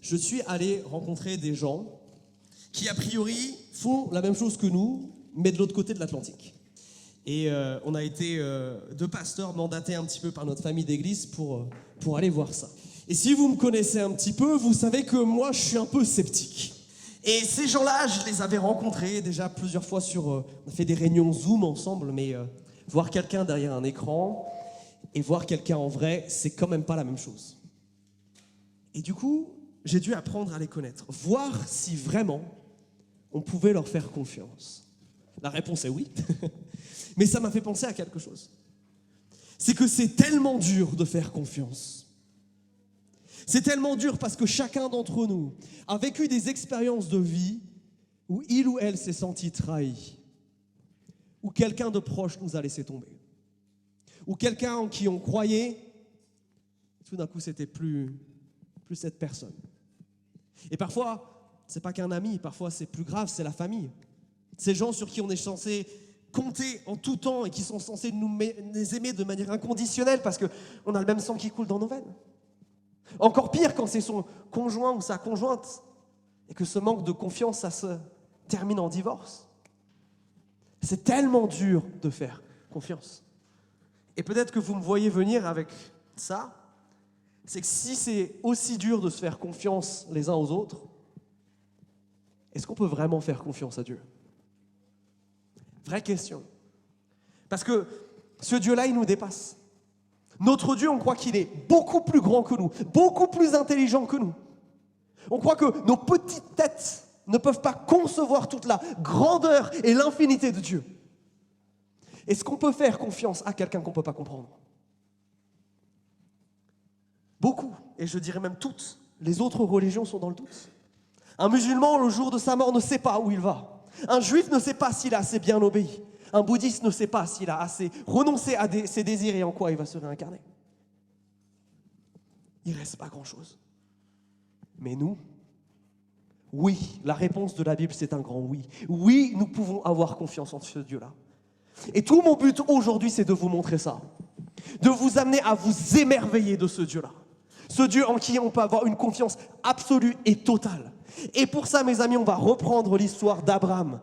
je suis allé rencontrer des gens qui, a priori, font la même chose que nous, mais de l'autre côté de l'Atlantique. Et on a été deux pasteurs mandatés un petit peu par notre famille d'église pour aller voir ça. Et si vous me connaissez un petit peu, vous savez que moi, je suis un peu sceptique. Et ces gens-là, je les avais rencontrés déjà plusieurs fois on a fait des réunions Zoom ensemble, mais voir quelqu'un derrière un écran et voir quelqu'un en vrai, c'est quand même pas la même chose. Et du coup, j'ai dû apprendre à les connaître, voir si vraiment on pouvait leur faire confiance. La réponse est oui, mais ça m'a fait penser à quelque chose. C'est que c'est tellement dur de faire confiance. C'est tellement dur parce que chacun d'entre nous a vécu des expériences de vie où il ou elle s'est senti trahi, où quelqu'un de proche nous a laissé tomber, ou quelqu'un en qui on croyait, tout d'un coup c'était plus cette personne. Et parfois, c'est pas qu'un ami, parfois c'est plus grave, c'est la famille. Ces gens sur qui on est censé compter en tout temps et qui sont censés nous aimer de manière inconditionnelle parce qu'on a le même sang qui coule dans nos veines. Encore pire quand c'est son conjoint ou sa conjointe et que ce manque de confiance, ça se termine en divorce. C'est tellement dur de faire confiance. Et peut-être que vous me voyez venir avec ça, c'est que si c'est aussi dur de se faire confiance les uns aux autres, est-ce qu'on peut vraiment faire confiance à Dieu ? Vraie question. Parce que ce Dieu-là, il nous dépasse. Notre Dieu, on croit qu'il est beaucoup plus grand que nous, beaucoup plus intelligent que nous. On croit que nos petites têtes ne peuvent pas concevoir toute la grandeur et l'infinité de Dieu. Est-ce qu'on peut faire confiance à quelqu'un qu'on ne peut pas comprendre ? Beaucoup, et je dirais même toutes, les autres religions sont dans le doute. Un musulman, le jour de sa mort, ne sait pas où il va. Un juif ne sait pas s'il a assez bien obéi. Un bouddhiste ne sait pas s'il a assez renoncé à ses désirs et en quoi il va se réincarner. Il ne reste pas grand-chose. Mais nous, oui, la réponse de la Bible, c'est un grand oui. Oui, nous pouvons avoir confiance en ce Dieu-là. Et tout mon but aujourd'hui, c'est de vous montrer ça. De vous amener à vous émerveiller de ce Dieu-là. Ce Dieu en qui on peut avoir une confiance absolue et totale. Et pour ça, mes amis, on va reprendre l'histoire d'Abraham.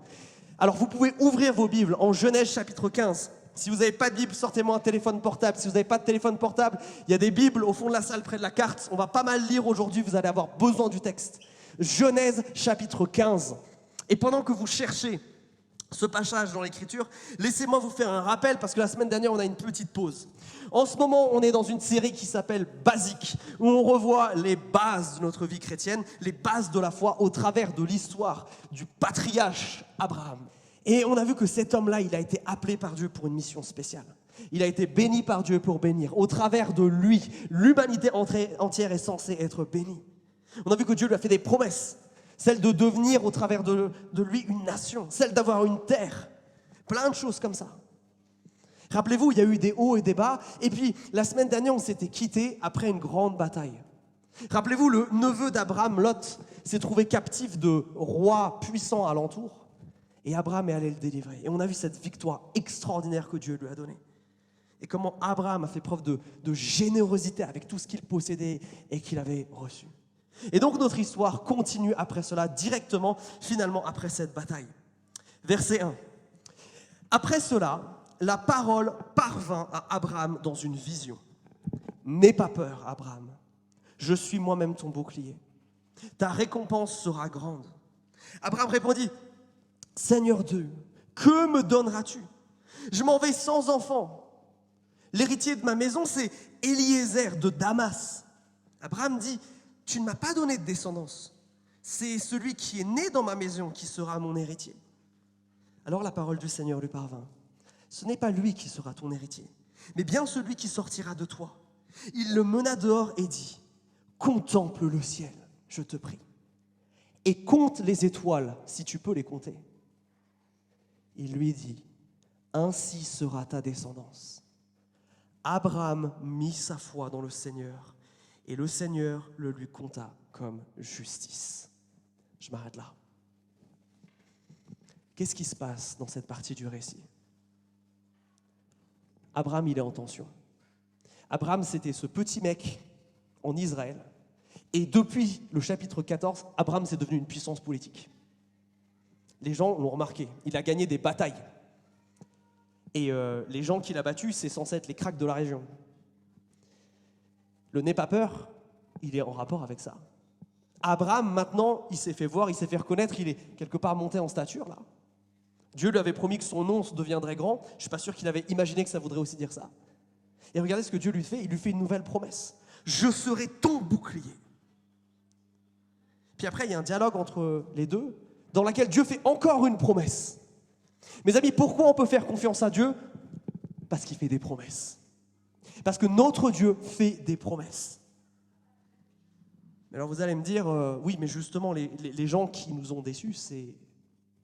Alors, vous pouvez ouvrir vos Bibles en Genèse chapitre 15. Si vous n'avez pas de Bible, sortez-moi un téléphone portable. Si vous n'avez pas de téléphone portable, il y a des Bibles au fond de la salle près de la carte. On va pas mal lire aujourd'hui, vous allez avoir besoin du texte. Genèse chapitre 15. Et pendant que vous cherchez ce passage dans l'Écriture, laissez-moi vous faire un rappel parce que la semaine dernière, on a une petite pause. En ce moment, on est dans une série qui s'appelle Basique, où on revoit les bases de notre vie chrétienne, les bases de la foi au travers de l'histoire du patriarche Abraham. Et on a vu que cet homme-là, il a été appelé par Dieu pour une mission spéciale. Il a été béni par Dieu pour bénir. Au travers de lui, l'humanité entière est censée être bénie. On a vu que Dieu lui a fait des promesses. Celle de devenir au travers de lui une nation, celle d'avoir une terre, plein de choses comme ça. Rappelez-vous, il y a eu des hauts et des bas, et puis la semaine dernière, on s'était quittés après une grande bataille. Rappelez-vous, le neveu d'Abraham, Lot, s'est trouvé captif de rois puissants alentour, et Abraham est allé le délivrer. Et on a vu cette victoire extraordinaire que Dieu lui a donnée. Et comment Abraham a fait preuve de générosité avec tout ce qu'il possédait et qu'il avait reçu. Et donc notre histoire continue après cela, directement, finalement, après cette bataille. Verset 1. Après cela, la parole parvint à Abraham dans une vision. N'aie pas peur, Abraham. Je suis moi-même ton bouclier. Ta récompense sera grande. Abraham répondit, Seigneur Dieu, que me donneras-tu ? Je m'en vais sans enfant. L'héritier de ma maison, c'est Eliezer de Damas. Abraham dit, tu ne m'as pas donné de descendance. C'est celui qui est né dans ma maison qui sera mon héritier. Alors la parole du Seigneur lui parvint. Ce n'est pas lui qui sera ton héritier, mais bien celui qui sortira de toi. Il le mena dehors et dit, contemple le ciel, je te prie, et compte les étoiles si tu peux les compter. Il lui dit, ainsi sera ta descendance. Abraham mit sa foi dans le Seigneur, et le Seigneur le lui compta comme justice. Je m'arrête là. Qu'est-ce qui se passe dans cette partie du récit ? Abraham, il est en tension. Abraham, c'était ce petit mec en Israël. Et depuis le chapitre 14, Abraham c'est devenu une puissance politique. Les gens l'ont remarqué, il a gagné des batailles. Et les gens qu'il a battus, c'est censé être les cracks de la région. Le n'aie pas peur, il est en rapport avec ça. Abraham, maintenant, il s'est fait voir, il s'est fait reconnaître, il est quelque part monté en stature, là. Dieu lui avait promis que son nom deviendrait grand. Je ne suis pas sûr qu'il avait imaginé que ça voudrait aussi dire ça. Et regardez ce que Dieu lui fait, il lui fait une nouvelle promesse. Je serai ton bouclier. Puis après, il y a un dialogue entre les deux, dans lequel Dieu fait encore une promesse. Mes amis, pourquoi on peut faire confiance à Dieu? Parce qu'il fait des promesses. Parce que notre Dieu fait des promesses. Alors vous allez me dire, oui, mais justement, les gens qui nous ont déçus, c'est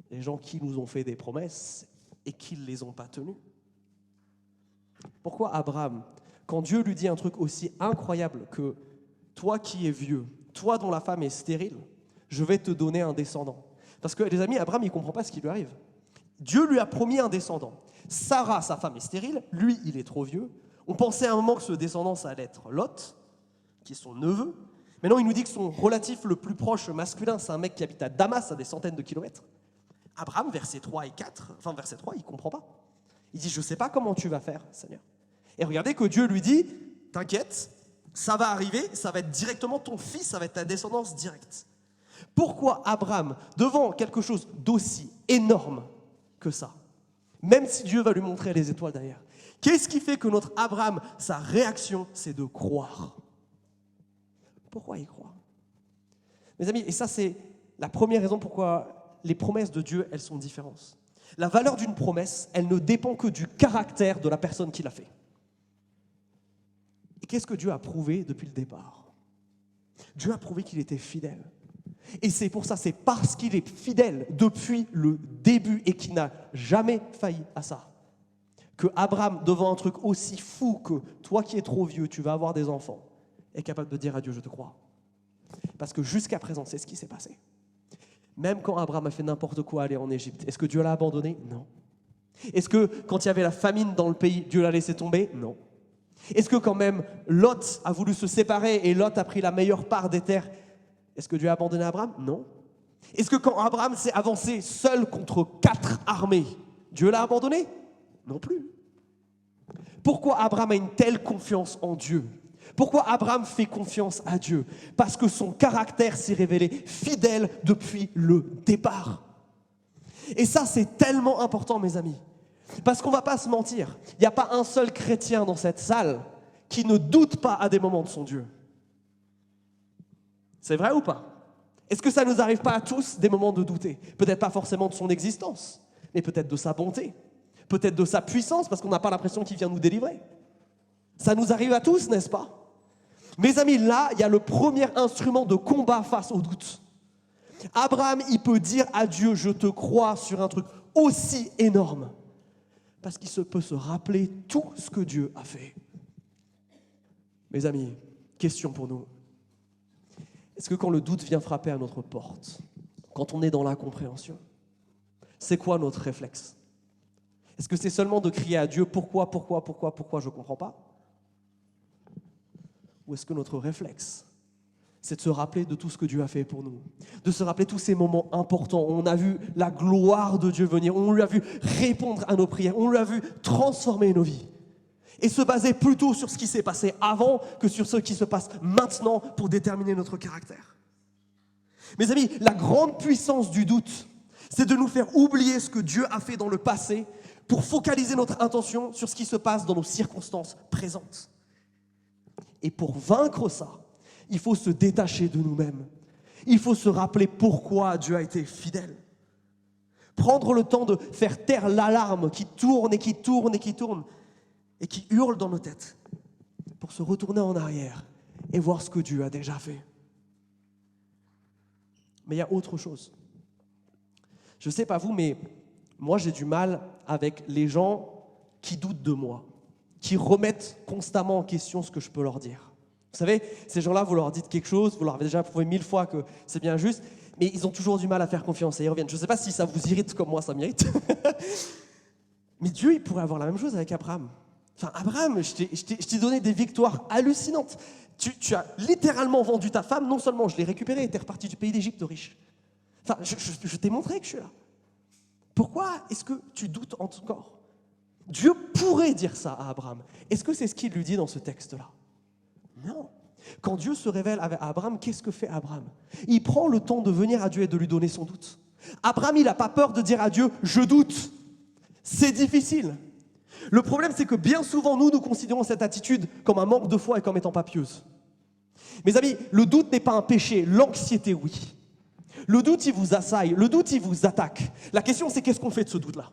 les gens qui nous ont fait des promesses et qui ne les ont pas tenues. Pourquoi Abraham, quand Dieu lui dit un truc aussi incroyable que toi qui es vieux, toi dont la femme est stérile, je vais te donner un descendant. Parce que les amis, Abraham, il ne comprend pas ce qui lui arrive. Dieu lui a promis un descendant. Sarah, sa femme, est stérile, lui, il est trop vieux. On pensait à un moment que ce descendant, ça allait être Lot, qui est son neveu. Maintenant, il nous dit que son relatif le plus proche masculin, c'est un mec qui habite à Damas, à des centaines de kilomètres. Abraham, verset 3 et 4, enfin verset 3, il ne comprend pas. Il dit, je ne sais pas comment tu vas faire, Seigneur. Et regardez que Dieu lui dit, t'inquiète, ça va arriver, ça va être directement ton fils, ça va être ta descendance directe. Pourquoi Abraham, devant quelque chose d'aussi énorme que ça, même si Dieu va lui montrer les étoiles derrière, qu'est-ce qui fait que notre Abraham, sa réaction, c'est de croire? Pourquoi il croit? Mes amis, et ça c'est la première raison pourquoi les promesses de Dieu, elles sont différentes. La valeur d'une promesse, elle ne dépend que du caractère de la personne qui l'a fait. Et qu'est-ce que Dieu a prouvé depuis le départ? Dieu a prouvé qu'il était fidèle. Et c'est pour ça, c'est parce qu'il est fidèle depuis le début et qu'il n'a jamais failli à ça, que Abraham, devant un truc aussi fou que toi qui es trop vieux, tu vas avoir des enfants, est capable de dire à Dieu, je te crois. Parce que jusqu'à présent, c'est ce qui s'est passé. Même quand Abraham a fait n'importe quoi aller en Égypte, est-ce que Dieu l'a abandonné? Non. Est-ce que quand il y avait la famine dans le pays, Dieu l'a laissé tomber? Non. Est-ce que quand même Lot a voulu se séparer et Lot a pris la meilleure part des terres, est-ce que Dieu a abandonné Abraham? Non. Est-ce que quand Abraham s'est avancé seul contre 4 armées, Dieu l'a abandonné? Non plus. Pourquoi Abraham a une telle confiance en Dieu? Pourquoi Abraham fait confiance à Dieu? Parce que son caractère s'est révélé fidèle depuis le départ. Et ça, c'est tellement important, mes amis. Parce qu'on ne va pas se mentir, il n'y a pas un seul chrétien dans cette salle qui ne doute pas à des moments de son Dieu. C'est vrai ou pas? Est-ce que ça ne nous arrive pas à tous des moments de douter? Peut-être pas forcément de son existence, mais peut-être de sa bonté, peut-être de sa puissance, parce qu'on n'a pas l'impression qu'il vient nous délivrer. Ça nous arrive à tous, n'est-ce pas? Mes amis, là, il y a le premier instrument de combat face au doute. Abraham, il peut dire à Dieu, je te crois sur un truc aussi énorme, parce qu'il peut se rappeler tout ce que Dieu a fait. Mes amis, question pour nous. Est-ce que quand le doute vient frapper à notre porte, quand on est dans l'incompréhension, c'est quoi notre réflexe? Est-ce que c'est seulement de crier à Dieu, pourquoi, je ne comprends pas? Ou est-ce que notre réflexe, c'est de se rappeler de tout ce que Dieu a fait pour nous, de se rappeler tous ces moments importants où on a vu la gloire de Dieu venir, on lui a vu répondre à nos prières, on lui a vu transformer nos vies, et se baser plutôt sur ce qui s'est passé avant que sur ce qui se passe maintenant pour déterminer notre caractère. Mes amis, la grande puissance du doute, c'est de nous faire oublier ce que Dieu a fait dans le passé pour focaliser notre attention sur ce qui se passe dans nos circonstances présentes. Et pour vaincre ça, il faut se détacher de nous-mêmes. Il faut se rappeler pourquoi Dieu a été fidèle. Prendre le temps de faire taire l'alarme qui tourne et qui tourne et qui tourne et qui hurle dans nos têtes pour se retourner en arrière et voir ce que Dieu a déjà fait. Mais il y a autre chose. Je ne sais pas vous, mais moi j'ai du mal avec les gens qui doutent de moi, qui remettent constamment en question ce que je peux leur dire. Vous savez, ces gens-là, vous leur dites quelque chose, vous leur avez déjà prouvé 1000 fois que c'est bien juste, mais ils ont toujours du mal à faire confiance et ils reviennent. Je ne sais pas si ça vous irrite comme moi, ça m'irrite. Mais Dieu, il pourrait avoir la même chose avec Abraham. Enfin, Abraham, je t'ai donné des victoires hallucinantes. Tu as littéralement vendu ta femme, non seulement je l'ai récupérée et t'es reparti du pays d'Égypte riche. Enfin, je t'ai montré que je suis là. Pourquoi est-ce que tu doutes encore? Dieu pourrait dire ça à Abraham. Est-ce que c'est ce qu'il lui dit dans ce texte-là? Non. Quand Dieu se révèle à Abraham, qu'est-ce que fait Abraham? Il prend le temps de venir à Dieu et de lui donner son doute. Abraham, il n'a pas peur de dire à Dieu, je doute. C'est difficile. Le problème, c'est que bien souvent, nous considérons cette attitude comme un manque de foi et comme étant pas pieuse. Mes amis, le doute n'est pas un péché, l'anxiété, oui. Le doute, il vous assaille, le doute, il vous attaque. La question, c'est qu'est-ce qu'on fait de ce doute-là?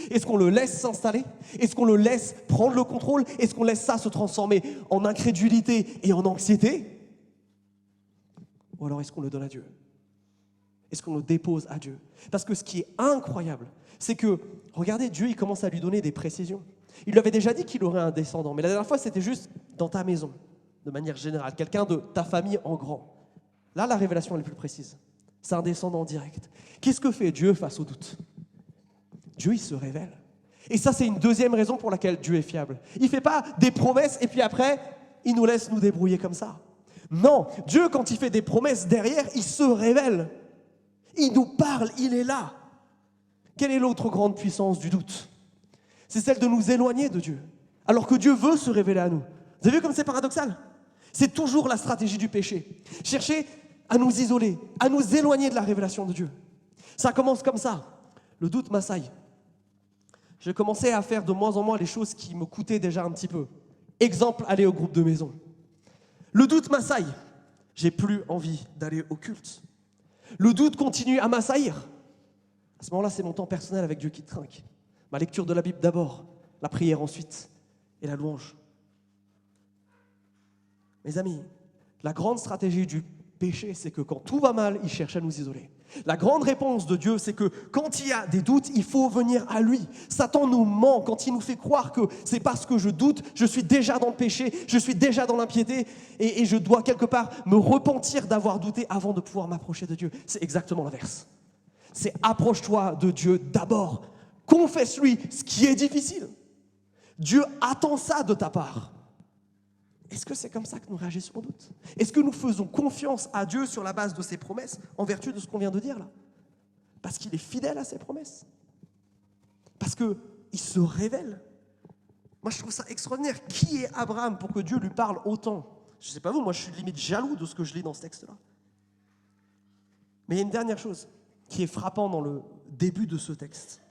Est-ce qu'on le laisse s'installer? Est-ce qu'on le laisse prendre le contrôle? Est-ce qu'on laisse ça se transformer en incrédulité et en anxiété? Ou alors est-ce qu'on le donne à Dieu? Est-ce qu'on le dépose à Dieu? Parce que ce qui est incroyable, c'est que, regardez, Dieu, il commence à lui donner des précisions. Il lui avait déjà dit qu'il aurait un descendant, mais la dernière fois, c'était juste dans ta maison, de manière générale, quelqu'un de ta famille en grand. Là, la révélation elle est plus précise. C'est un descendant direct. Qu'est-ce que fait Dieu face au doute? Dieu, il se révèle. Et ça, c'est une deuxième raison pour laquelle Dieu est fiable. Il ne fait pas des promesses et puis après, il nous laisse nous débrouiller comme ça. Non, Dieu, quand il fait des promesses derrière, il se révèle. Il nous parle, il est là. Quelle est l'autre grande puissance du doute? C'est celle de nous éloigner de Dieu, alors que Dieu veut se révéler à nous. Vous avez vu comme c'est paradoxal? C'est toujours la stratégie du péché. Chercher à nous isoler, à nous éloigner de la révélation de Dieu. Ça commence comme ça. Le doute m'assaille. Je commençais à faire de moins en moins les choses qui me coûtaient déjà un petit peu. Exemple, aller au groupe de maison. Le doute m'assaille. J'ai plus envie d'aller au culte. Le doute continue à m'assaillir. À ce moment-là, c'est mon temps personnel avec Dieu qui trinque. Ma lecture de la Bible d'abord, la prière ensuite et la louange. Mes amis, la grande stratégie du péché, c'est que quand tout va mal, il cherche à nous isoler. La grande réponse de Dieu, c'est que quand il y a des doutes, il faut venir à lui. Satan nous ment quand il nous fait croire que c'est parce que je doute, je suis déjà dans le péché, je suis déjà dans l'impiété et je dois quelque part me repentir d'avoir douté avant de pouvoir m'approcher de Dieu. C'est exactement l'inverse. C'est approche-toi de Dieu d'abord. Confesse-lui ce qui est difficile. Dieu attend ça de ta part. Est-ce que c'est comme ça que nous réagissons au doute? Est-ce que nous faisons confiance à Dieu sur la base de ses promesses, en vertu de ce qu'on vient de dire là? Parce qu'il est fidèle à ses promesses. Parce qu'il se révèle. Moi, je trouve ça extraordinaire. Qui est Abraham pour que Dieu lui parle autant? Je ne sais pas vous, moi je suis limite jaloux de ce que je lis dans ce texte-là. Mais il y a une dernière chose qui est frappant dans le début de ce texte.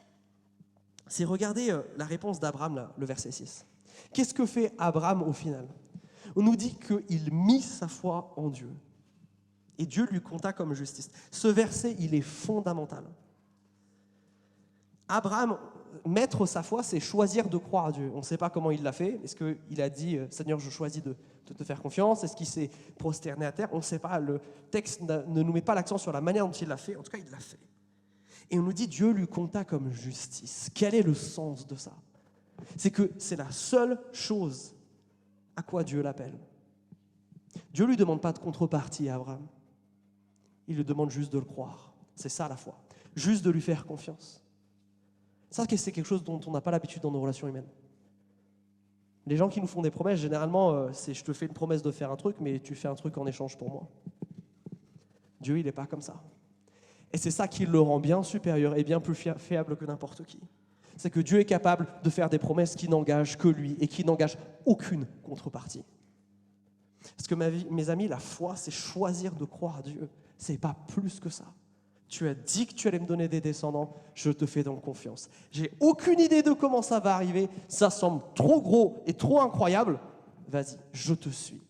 C'est regarder la réponse d'Abraham, là, le verset 6. Qu'est-ce que fait Abraham au final? On nous dit qu'il mit sa foi en Dieu. Et Dieu lui compta comme justice. Ce verset, il est fondamental. Abraham, mettre sa foi, c'est choisir de croire à Dieu. On ne sait pas comment il l'a fait. Est-ce qu'il a dit « Seigneur, je choisis de te faire confiance » Est-ce qu'il s'est prosterné à terre? On ne sait pas. Le texte ne nous met pas l'accent sur la manière dont il l'a fait. En tout cas, il l'a fait. Et on nous dit « Dieu lui compta comme justice ». Quel est le sens de ça? C'est que c'est la seule chose à quoi Dieu l'appelle. Dieu ne lui demande pas de contrepartie à Abraham. Il lui demande juste de le croire. C'est ça la foi. Juste de lui faire confiance. Ça, c'est quelque chose dont on n'a pas l'habitude dans nos relations humaines. Les gens qui nous font des promesses, généralement, c'est je te fais une promesse de faire un truc, mais tu fais un truc en échange pour moi. Dieu, il n'est pas comme ça. Et c'est ça qui le rend bien supérieur et bien plus fiable que n'importe qui. C'est que Dieu est capable de faire des promesses qui n'engagent que lui et qui n'engagent aucune contrepartie. Parce que mes amis, la foi, c'est choisir de croire à Dieu. C'est pas plus que ça. Tu as dit que tu allais me donner des descendants, je te fais donc confiance. J'ai aucune idée de comment ça va arriver, ça semble trop gros et trop incroyable. Vas-y, je te suis.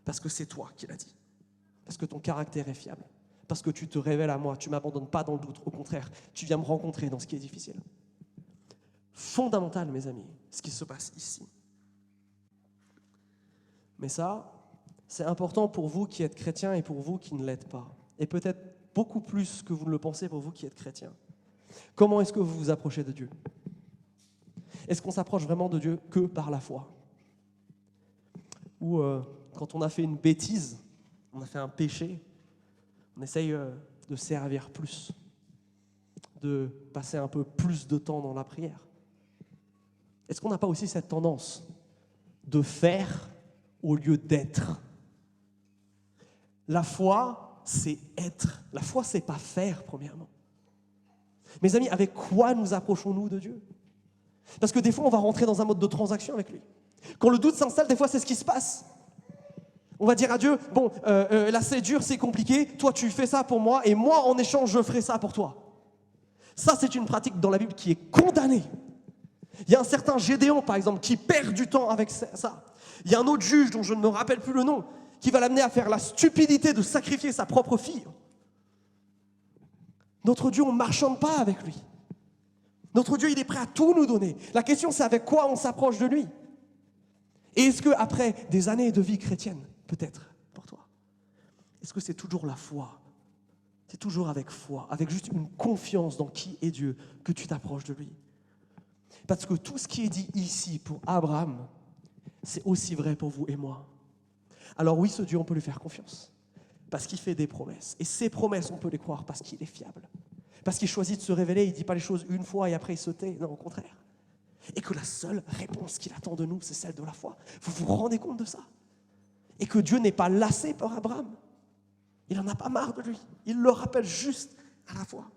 Parce que c'est toi qui l'as dit. Parce que ton caractère est fiable. Parce que tu te révèles à moi, tu ne m'abandonnes pas dans le doute. Au contraire, tu viens me rencontrer dans ce qui est difficile. Fondamental, mes amis, ce qui se passe ici. Mais ça, c'est important pour vous qui êtes chrétiens et pour vous qui ne l'êtes pas. Et peut-être beaucoup plus que vous ne le pensez pour vous qui êtes chrétiens. Comment est-ce que vous vous approchez de Dieu? Est-ce qu'on s'approche vraiment de Dieu que par la foi? Ou quand on a fait une bêtise, on a fait un péché, on essaye de servir plus, de passer un peu plus de temps dans la prière? Est-ce qu'on n'a pas aussi cette tendance de faire au lieu d'être? La foi, c'est être. La foi, c'est pas faire, premièrement. Mes amis, avec quoi nous approchons-nous de Dieu? Parce que des fois, on va rentrer dans un mode de transaction avec lui. Quand le doute s'installe, des fois, c'est ce qui se passe. On va dire à Dieu, bon, là c'est dur, c'est compliqué, toi tu fais ça pour moi, et moi en échange, je ferai ça pour toi. Ça, c'est une pratique dans la Bible qui est condamnée. Il y a un certain Gédéon, par exemple, qui perd du temps avec ça. Il y a un autre juge, dont je ne me rappelle plus le nom, qui va l'amener à faire la stupidité de sacrifier sa propre fille. Notre Dieu, on ne marchande pas avec lui. Notre Dieu, il est prêt à tout nous donner. La question, c'est avec quoi on s'approche de lui. Et est-ce qu'après des années de vie chrétienne, peut-être pour toi, est-ce que c'est toujours la foi? C'est toujours avec foi, avec juste une confiance dans qui est Dieu que tu t'approches de lui. Parce que tout ce qui est dit ici pour Abraham, c'est aussi vrai pour vous et moi. Alors oui, ce Dieu, on peut lui faire confiance, parce qu'il fait des promesses. Et ces promesses, on peut les croire parce qu'il est fiable. Parce qu'il choisit de se révéler, il ne dit pas les choses une fois et après il se tait. Non, au contraire. Et que la seule réponse qu'il attend de nous, c'est celle de la foi. Vous vous rendez compte de ça? Et que Dieu n'est pas lassé par Abraham. Il n'en a pas marre de lui. Il le rappelle juste à la fois.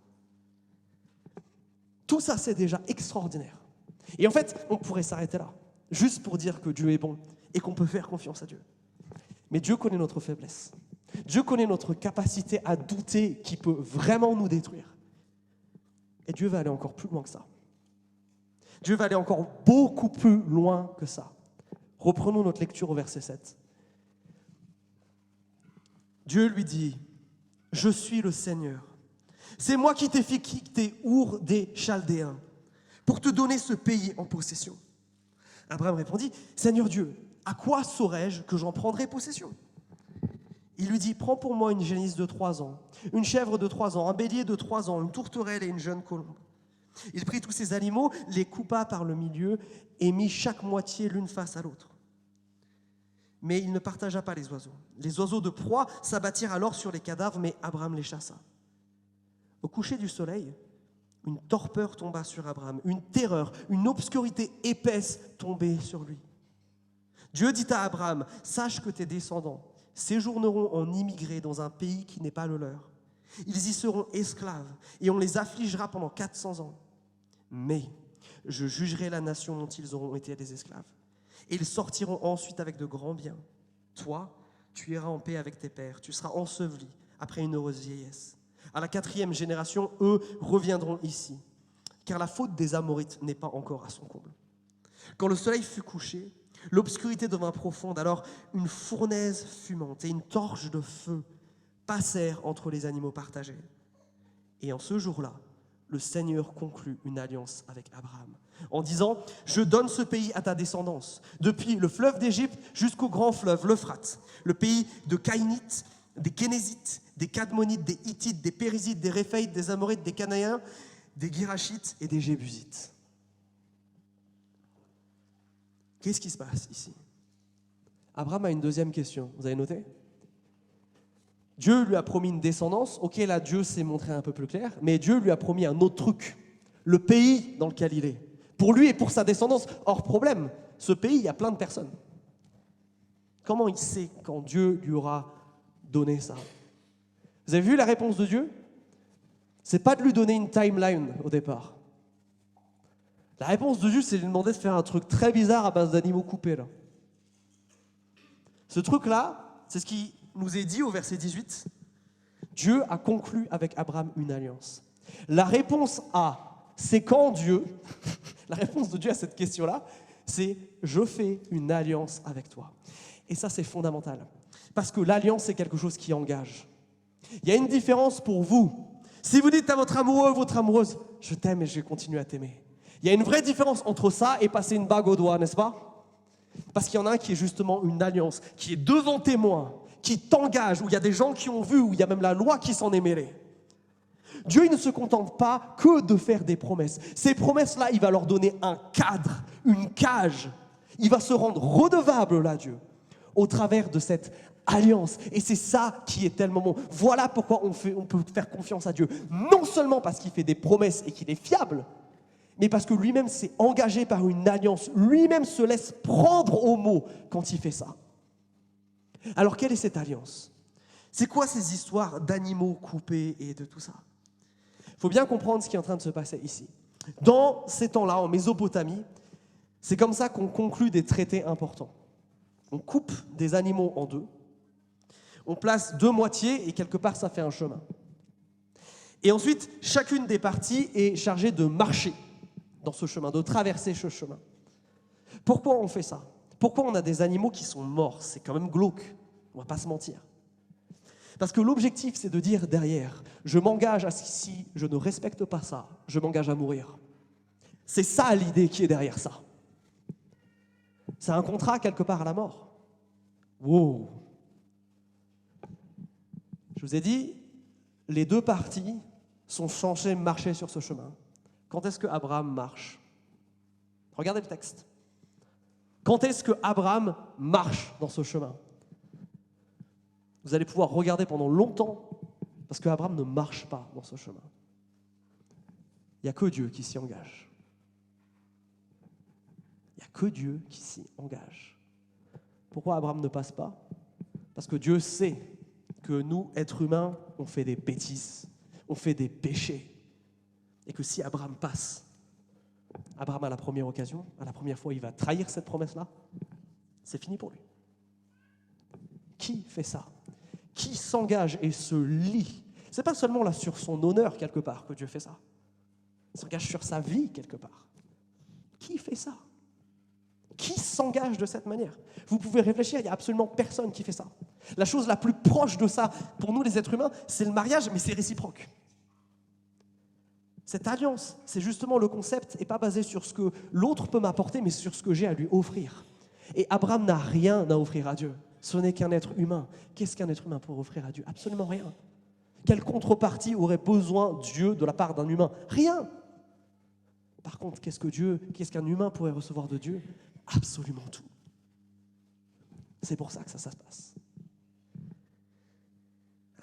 Tout ça, c'est déjà extraordinaire. Et en fait, on pourrait s'arrêter là, juste pour dire que Dieu est bon et qu'on peut faire confiance à Dieu. Mais Dieu connaît notre faiblesse. Dieu connaît notre capacité à douter qui peut vraiment nous détruire. Et Dieu va aller encore plus loin que ça. Dieu va aller encore beaucoup plus loin que ça. Reprenons notre lecture au verset 7. Dieu lui dit, « Je suis le Seigneur. C'est moi qui t'ai fait quitter Our des Chaldéens pour te donner ce pays en possession. » Abraham répondit, « Seigneur Dieu, à quoi saurais-je que j'en prendrai possession ?» Il lui dit, « Prends pour moi une génisse de 3 ans, une chèvre de 3 ans, un bélier de 3 ans, une tourterelle et une jeune colombe. » Il prit tous ces animaux, les coupa par le milieu et mit chaque moitié l'une face à l'autre. Mais il ne partagea pas les oiseaux. Les oiseaux de proie s'abattirent alors sur les cadavres, mais Abraham les chassa. Au coucher du soleil, une torpeur tomba sur Abraham, une terreur, une obscurité épaisse tombait sur lui. Dieu dit à Abraham, « Sache que tes descendants séjourneront en immigrés dans un pays qui n'est pas le leur. Ils y seront esclaves et on les affligera pendant 400 ans. Mais je jugerai la nation dont ils auront été des esclaves. Et ils sortiront ensuite avec de grands biens. Toi, tu iras en paix avec tes pères, tu seras enseveli après une heureuse vieillesse. À la 4e génération, eux reviendront ici, car la faute des Amorites n'est pas encore à son comble. Quand le soleil fut couché, l'obscurité devint profonde, alors une fournaise fumante et une torche de feu passèrent entre les animaux partagés. Et en ce jour-là, le Seigneur conclut une alliance avec Abraham, en disant, « Je donne ce pays à ta descendance, depuis le fleuve d'Égypte jusqu'au grand fleuve, l'Euphrate, le pays de Caïnites, des Kénézites, des Cadmonites, des Hittites, des Périzites, des Réphaïtes, des Amorites, des Cananéens, des Guirachites et des Jébusites. » Qu'est-ce qui se passe ici? Abraham a une deuxième question, vous avez noté? Dieu lui a promis une descendance, ok, là Dieu s'est montré un peu plus clair, mais Dieu lui a promis un autre truc, le pays dans lequel il est. Pour lui et pour sa descendance, hors problème, ce pays, il y a plein de personnes. Comment il sait quand Dieu lui aura donné ça? Vous avez vu la réponse de Dieu? C'est pas de lui donner une timeline au départ. La réponse de Dieu, c'est de lui demander de faire un truc très bizarre à base d'animaux coupés. Là. Ce truc-là, c'est ce qui nous est dit au verset 18. Dieu a conclu avec Abraham une alliance. La réponse à « c'est quand Dieu ?» La réponse de Dieu à cette question-là, c'est « je fais une alliance avec toi ». Et ça, c'est fondamental. Parce que l'alliance, c'est quelque chose qui engage. Il y a une différence pour vous. Si vous dites à votre amoureux, votre amoureuse « je t'aime et je vais continuer à t'aimer », il y a une vraie différence entre ça et passer une bague au doigt, n'est-ce pas? Parce qu'il y en a un qui est justement une alliance, qui est devant témoin, qui t'engage, où il y a des gens qui ont vu, où il y a même la loi qui s'en est mêlée. Dieu, il ne se contente pas que de faire des promesses. Ces promesses-là, il va leur donner un cadre, une cage. Il va se rendre redevable, là, Dieu, au travers de cette alliance. Et c'est ça qui est tellement bon. Voilà pourquoi on peut faire confiance à Dieu. Non seulement parce qu'il fait des promesses et qu'il est fiable, mais parce que lui-même s'est engagé par une alliance. Lui-même se laisse prendre au mot quand il fait ça. Alors, quelle est cette alliance? C'est quoi ces histoires d'animaux coupés et de tout ça? Il faut bien comprendre ce qui est en train de se passer ici. Dans ces temps-là, en Mésopotamie, c'est comme ça qu'on conclut des traités importants. On coupe des animaux en deux, on place deux moitiés et quelque part ça fait un chemin. Et ensuite, chacune des parties est chargée de marcher dans ce chemin, de traverser ce chemin. Pourquoi on fait ça? Pourquoi on a des animaux qui sont morts? C'est quand même glauque, on ne va pas se mentir. Parce que l'objectif, c'est de dire derrière, je m'engage à ce que si je ne respecte pas ça, je m'engage à mourir. C'est ça l'idée qui est derrière ça. C'est un contrat quelque part à la mort. Wow. Je vous ai dit, les deux parties sont censées marcher sur ce chemin. Quand est-ce que Abraham marche? Regardez le texte. Quand est-ce que Abraham marche dans ce chemin? Vous allez pouvoir regarder pendant longtemps, parce que Abraham ne marche pas dans ce chemin. Il n'y a que Dieu qui s'y engage. Il n'y a que Dieu qui s'y engage. Pourquoi Abraham ne passe pas? Parce que Dieu sait que nous, êtres humains, on fait des bêtises, on fait des péchés. Et que si Abraham passe, Abraham à la première occasion, à la première fois, il va trahir cette promesse-là, c'est fini pour lui. Qui fait ça? Qui s'engage et se lie? C'est pas seulement là sur son honneur quelque part que Dieu fait ça. Il s'engage sur sa vie quelque part. Qui fait ça? Qui s'engage de cette manière? Vous pouvez réfléchir, il n'y a absolument personne qui fait ça. La chose la plus proche de ça, pour nous les êtres humains, c'est le mariage, mais c'est réciproque. Cette alliance, c'est justement le concept, n'est pas basé sur ce que l'autre peut m'apporter, mais sur ce que j'ai à lui offrir. Et Abraham n'a rien à offrir à Dieu. Ce n'est qu'un être humain. Qu'est-ce qu'un être humain pour offrir à Dieu? Absolument rien. Quelle contrepartie aurait besoin Dieu de la part d'un humain? Rien. Par contre, qu'est-ce qu'un humain pourrait recevoir de Dieu? Absolument tout. C'est pour ça que ça se passe.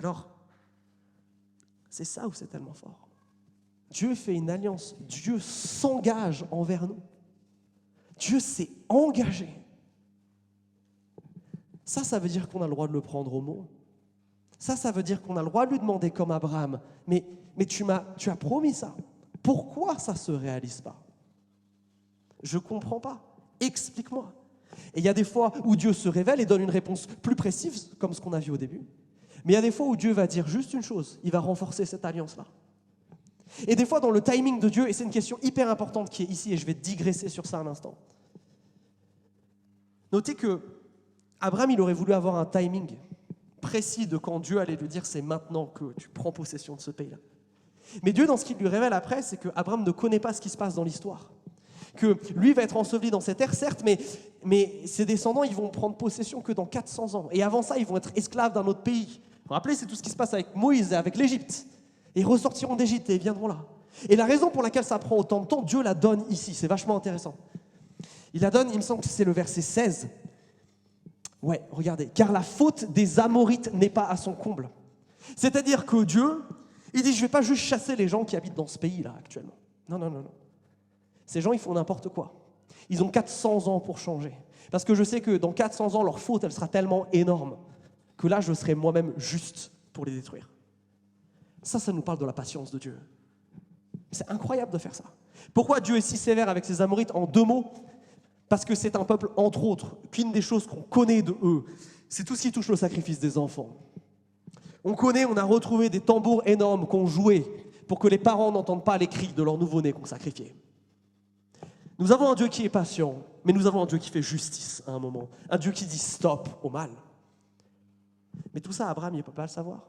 Alors, c'est ça où c'est tellement fort. Dieu fait une alliance. Dieu s'engage envers nous. Dieu s'est engagé. Ça veut dire qu'on a le droit de le prendre au mot. Ça veut dire qu'on a le droit de lui demander comme Abraham, mais tu as promis ça. Pourquoi ça ne se réalise pas? Je ne comprends pas. Explique-moi. Et il y a des fois où Dieu se révèle et donne une réponse plus précise, comme ce qu'on a vu au début. Mais il y a des fois où Dieu va dire juste une chose, il va renforcer cette alliance-là. Et des fois, dans le timing de Dieu, et c'est une question hyper importante qui est ici, et je vais digresser sur ça un instant. Notez que Abraham, il aurait voulu avoir un timing précis de quand Dieu allait lui dire c'est maintenant que tu prends possession de ce pays-là. Mais Dieu, dans ce qu'il lui révèle après, c'est qu'Abraham ne connaît pas ce qui se passe dans l'histoire. Que lui va être enseveli dans cette terre, certes, mais ses descendants, ils vont prendre possession que dans 400 ans. Et avant ça, ils vont être esclaves d'un autre pays. Vous vous rappelez, c'est tout ce qui se passe avec Moïse et avec l'Égypte. Ils ressortiront d'Égypte et ils viendront là. Et la raison pour laquelle ça prend autant de temps, Dieu la donne ici. C'est vachement intéressant. Il la donne, il me semble que c'est le verset 16. Ouais, regardez. Car la faute des Amorites n'est pas à son comble. C'est-à-dire que Dieu, il dit, je ne vais pas juste chasser les gens qui habitent dans ce pays-là actuellement. Non. Ces gens, ils font n'importe quoi. Ils ont 400 ans pour changer. Parce que je sais que dans 400 ans, leur faute, elle sera tellement énorme que là, je serai moi-même juste pour les détruire. Ça nous parle de la patience de Dieu. C'est incroyable de faire ça. Pourquoi Dieu est si sévère avec ces Amorites en 2 mots? Parce que c'est un peuple, entre autres, qu'une des choses qu'on connaît de eux, c'est tout ce qui touche le sacrifice des enfants. On a retrouvé des tambours énormes qu'on jouait pour que les parents n'entendent pas les cris de leur nouveau-né qu'on sacrifiait. Nous avons un Dieu qui est patient, mais nous avons un Dieu qui fait justice à un moment. Un Dieu qui dit stop au mal. Mais tout ça, Abraham, il ne peut pas le savoir.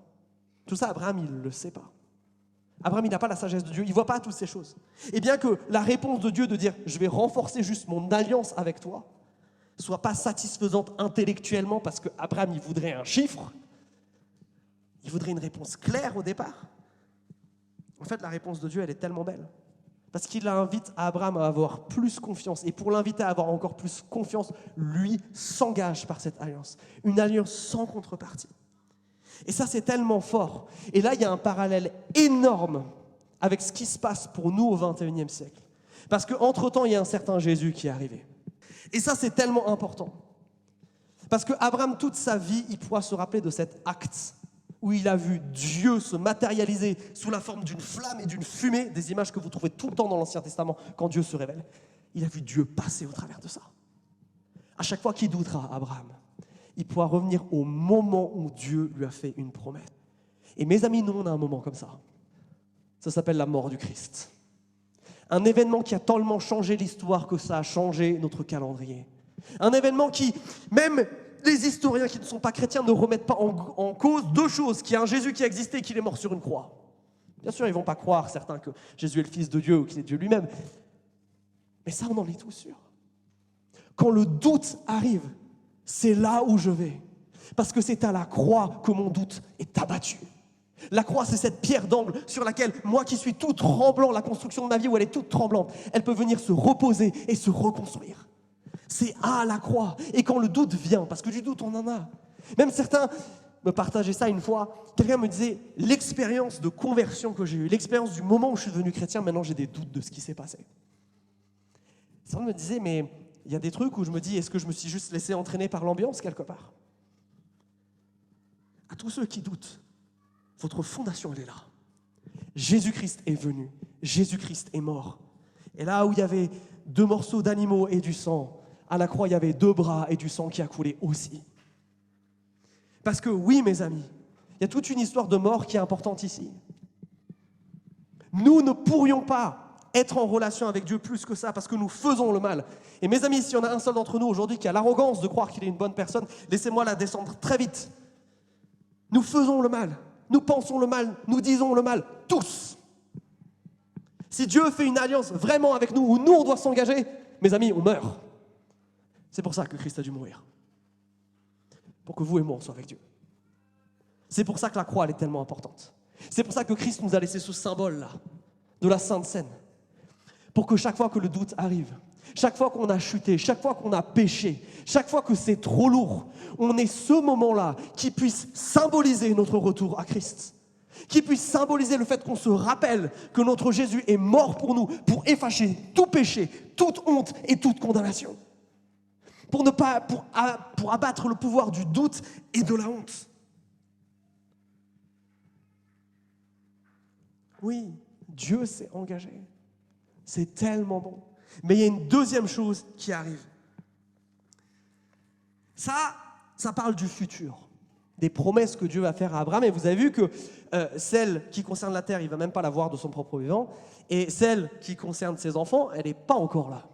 Tout ça, Abraham, il ne le sait pas. Abraham, il n'a pas la sagesse de Dieu, il ne voit pas toutes ces choses. Et bien que la réponse de Dieu de dire « je vais renforcer juste mon alliance avec toi » ne soit pas satisfaisante intellectuellement parce qu'Abraham, il voudrait un chiffre, il voudrait une réponse claire au départ. En fait, la réponse de Dieu, elle est tellement belle. Parce qu'il invite Abraham à avoir plus confiance. Et pour l'inviter à avoir encore plus confiance, lui s'engage par cette alliance. Une alliance sans contrepartie. Et ça, c'est tellement fort. Et là, il y a un parallèle énorme avec ce qui se passe pour nous au XXIe siècle. Parce qu'entre-temps, il y a un certain Jésus qui est arrivé. Et ça, c'est tellement important. Parce qu'Abraham, toute sa vie, il pourra se rappeler de cet acte où il a vu Dieu se matérialiser sous la forme d'une flamme et d'une fumée, des images que vous trouvez tout le temps dans l'Ancien Testament quand Dieu se révèle. Il a vu Dieu passer au travers de ça. À chaque fois qu'il doutera, Abraham, il pourra revenir au moment où Dieu lui a fait une promesse. Et mes amis, nous, on a un moment comme ça. Ça s'appelle la mort du Christ. Un événement qui a tellement changé l'histoire que ça a changé notre calendrier. Un événement qui, même les historiens qui ne sont pas chrétiens ne remettent pas en cause deux choses. Qu'il y a un Jésus qui a existé et qu'il est mort sur une croix. Bien sûr, ils ne vont pas croire, certains, que Jésus est le Fils de Dieu ou qu'il est Dieu lui-même. Mais ça, on en est tous sûrs. Quand le doute arrive, c'est là où je vais. Parce que c'est à la croix que mon doute est abattu. La croix, c'est cette pierre d'angle sur laquelle, moi qui suis tout tremblant, la construction de ma vie où elle est toute tremblante, elle peut venir se reposer et se reconstruire. C'est à la croix. Et quand le doute vient, parce que du doute, on en a. Même certains me partageaient ça une fois. Quelqu'un me disait, l'expérience de conversion que j'ai eue, l'expérience du moment où je suis devenu chrétien, maintenant j'ai des doutes de ce qui s'est passé. Certains me disaient, mais il y a des trucs où je me dis, est-ce que je me suis juste laissé entraîner par l'ambiance quelque part? À tous ceux qui doutent, votre fondation, elle est là. Jésus-Christ est venu. Jésus-Christ est mort. Et là où il y avait 2 morceaux d'animaux et du sang, à la croix, il y avait 2 bras et du sang qui a coulé aussi. Parce que oui, mes amis, il y a toute une histoire de mort qui est importante ici. Nous ne pourrions pas être en relation avec Dieu plus que ça parce que nous faisons le mal. Et mes amis, s'il y en a un seul d'entre nous aujourd'hui qui a l'arrogance de croire qu'il est une bonne personne, laissez-moi la descendre très vite. Nous faisons le mal. Nous pensons le mal, nous disons le mal, tous. Si Dieu fait une alliance vraiment avec nous, où nous on doit s'engager, mes amis, on meurt. C'est pour ça que Christ a dû mourir. Pour que vous et moi, on soit avec Dieu. C'est pour ça que la croix, elle est tellement importante. C'est pour ça que Christ nous a laissé ce symbole-là, de la Sainte Seine. Pour que chaque fois que le doute arrive, chaque fois qu'on a chuté, chaque fois qu'on a péché, chaque fois que c'est trop lourd, on ait ce moment-là qui puisse symboliser notre retour à Christ. Qui puisse symboliser le fait qu'on se rappelle que notre Jésus est mort pour nous, pour effacer tout péché, toute honte et toute condamnation. Pour abattre le pouvoir du doute et de la honte. Oui, Dieu s'est engagé. C'est tellement bon. Mais il y a une deuxième chose qui arrive. Ça parle du futur, des promesses que Dieu va faire à Abraham. Et vous avez vu que celle qui concerne la terre, il ne va même pas la voir de son propre vivant. Et celle qui concerne ses enfants, elle n'est pas encore là.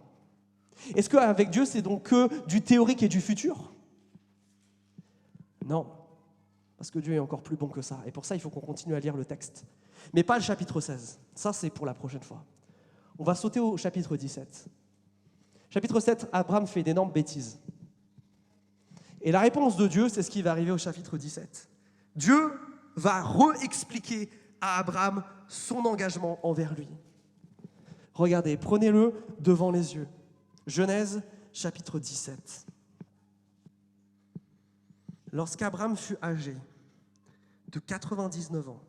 Est-ce qu'avec Dieu, c'est donc que du théorique et du futur? Non, parce que Dieu est encore plus bon que ça. Et pour ça, il faut qu'on continue à lire le texte. Mais pas le chapitre 16. Ça, c'est pour la prochaine fois. On va sauter au chapitre 17. Chapitre 7, Abraham fait d'énormes bêtises. Et la réponse de Dieu, c'est ce qui va arriver au chapitre 17. Dieu va re-expliquer à Abraham son engagement envers lui. Regardez, prenez-le devant les yeux. Genèse, chapitre 17. Lorsqu'Abraham fut âgé de 99 ans,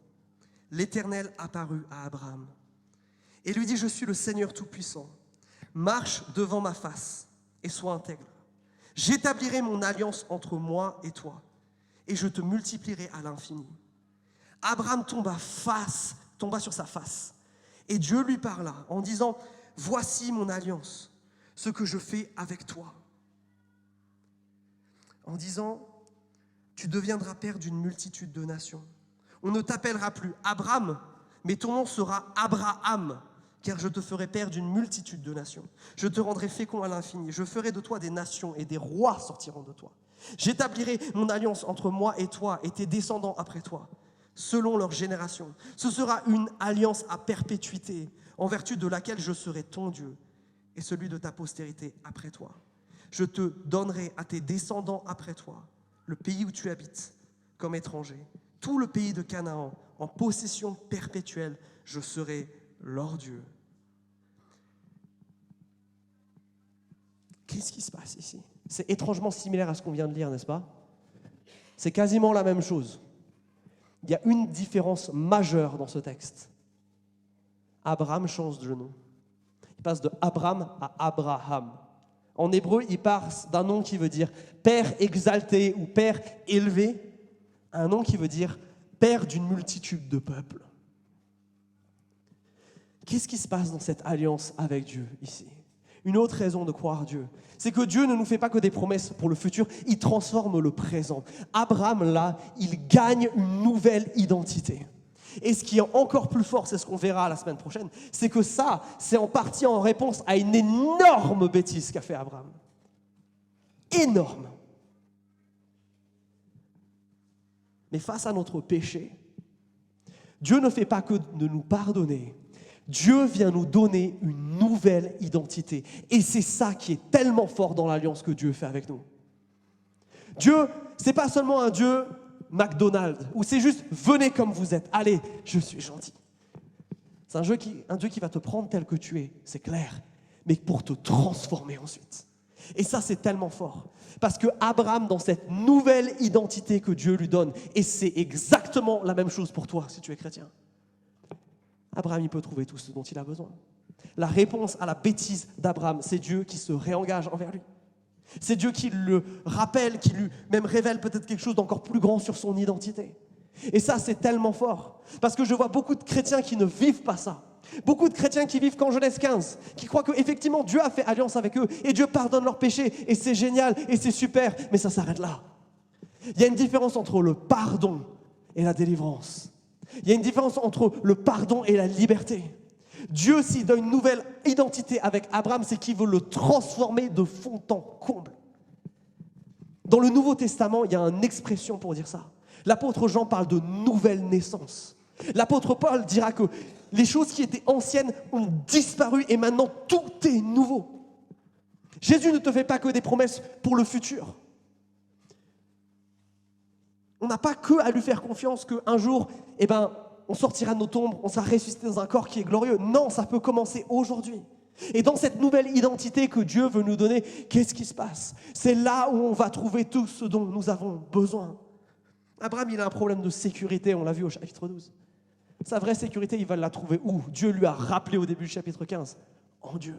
l'Éternel apparut à Abraham et lui dit, je suis le Seigneur Tout-Puissant. Marche devant ma face et sois intègre. J'établirai mon alliance entre moi et toi, et je te multiplierai à l'infini. Abraham tomba sur sa face, et Dieu lui parla en disant, voici mon alliance, ce que je fais avec toi. En disant, tu deviendras père d'une multitude de nations. On ne t'appellera plus Abraham, mais ton nom sera Abraham, car je te ferai père d'une multitude de nations. Je te rendrai fécond à l'infini. Je ferai de toi des nations et des rois sortiront de toi. J'établirai mon alliance entre moi et toi et tes descendants après toi, selon leur génération. Ce sera une alliance à perpétuité, en vertu de laquelle je serai ton Dieu et celui de ta postérité après toi. Je te donnerai à tes descendants après toi le pays où tu habites comme étranger, tout le pays de Canaan, en possession perpétuelle, je serai leur Dieu. Qu'est-ce qui se passe ici? C'est étrangement similaire à ce qu'on vient de lire, n'est-ce pas? C'est quasiment la même chose. Il y a une différence majeure dans ce texte. Abraham change de nom. Il passe de Abraham à Abraham. En hébreu, il passe d'un nom qui veut dire père exalté ou père élevé à un nom qui veut dire père d'une multitude de peuples. Qu'est-ce qui se passe dans cette alliance avec Dieu ici? Une autre raison de croire Dieu, c'est que Dieu ne nous fait pas que des promesses pour le futur, il transforme le présent. Abraham, là, il gagne une nouvelle identité. Et ce qui est encore plus fort, c'est ce qu'on verra la semaine prochaine, c'est que ça, c'est en partie en réponse à une énorme bêtise qu'a fait Abraham. Énorme. Mais face à notre péché, Dieu ne fait pas que de nous pardonner. Dieu vient nous donner une nouvelle identité. Et c'est ça qui est tellement fort dans l'alliance que Dieu fait avec nous. Dieu, ce n'est pas seulement un Dieu McDonald's, où c'est juste « venez comme vous êtes, allez, je suis gentil ». C'est un Dieu qui va te prendre tel que tu es, c'est clair, mais pour te transformer ensuite. Et ça, c'est tellement fort. Parce que Abraham, dans cette nouvelle identité que Dieu lui donne, et c'est exactement la même chose pour toi si tu es chrétien, Abraham, il peut trouver tout ce dont il a besoin. La réponse à la bêtise d'Abraham, c'est Dieu qui se réengage envers lui. C'est Dieu qui le rappelle, qui lui même révèle peut-être quelque chose d'encore plus grand sur son identité. Et ça, c'est tellement fort. Parce que je vois beaucoup de chrétiens qui ne vivent pas ça. Beaucoup de chrétiens qui vivent qu'en Genèse 15, qui croient qu'effectivement Dieu a fait alliance avec eux et Dieu pardonne leurs péchés et c'est génial et c'est super, mais ça s'arrête là. Il y a une différence entre le pardon et la délivrance. Il y a une différence entre le pardon et la liberté. Dieu, s'il donne une nouvelle identité avec Abraham, c'est qu'il veut le transformer de fond en comble. Dans le Nouveau Testament, il y a une expression pour dire ça. L'apôtre Jean parle de nouvelle naissance. L'apôtre Paul dira que les choses qui étaient anciennes ont disparu et maintenant tout est nouveau. Jésus ne te fait pas que des promesses pour le futur. On n'a pas que à lui faire confiance qu'un jour, on sortira de nos tombes, on sera ressuscité dans un corps qui est glorieux. Non, ça peut commencer aujourd'hui. Et dans cette nouvelle identité que Dieu veut nous donner, qu'est-ce qui se passe? C'est là où on va trouver tout ce dont nous avons besoin. Abraham, il a un problème de sécurité, on l'a vu au chapitre 12. Sa vraie sécurité, il va la trouver où? Dieu lui a rappelé au début du chapitre 15. En Dieu.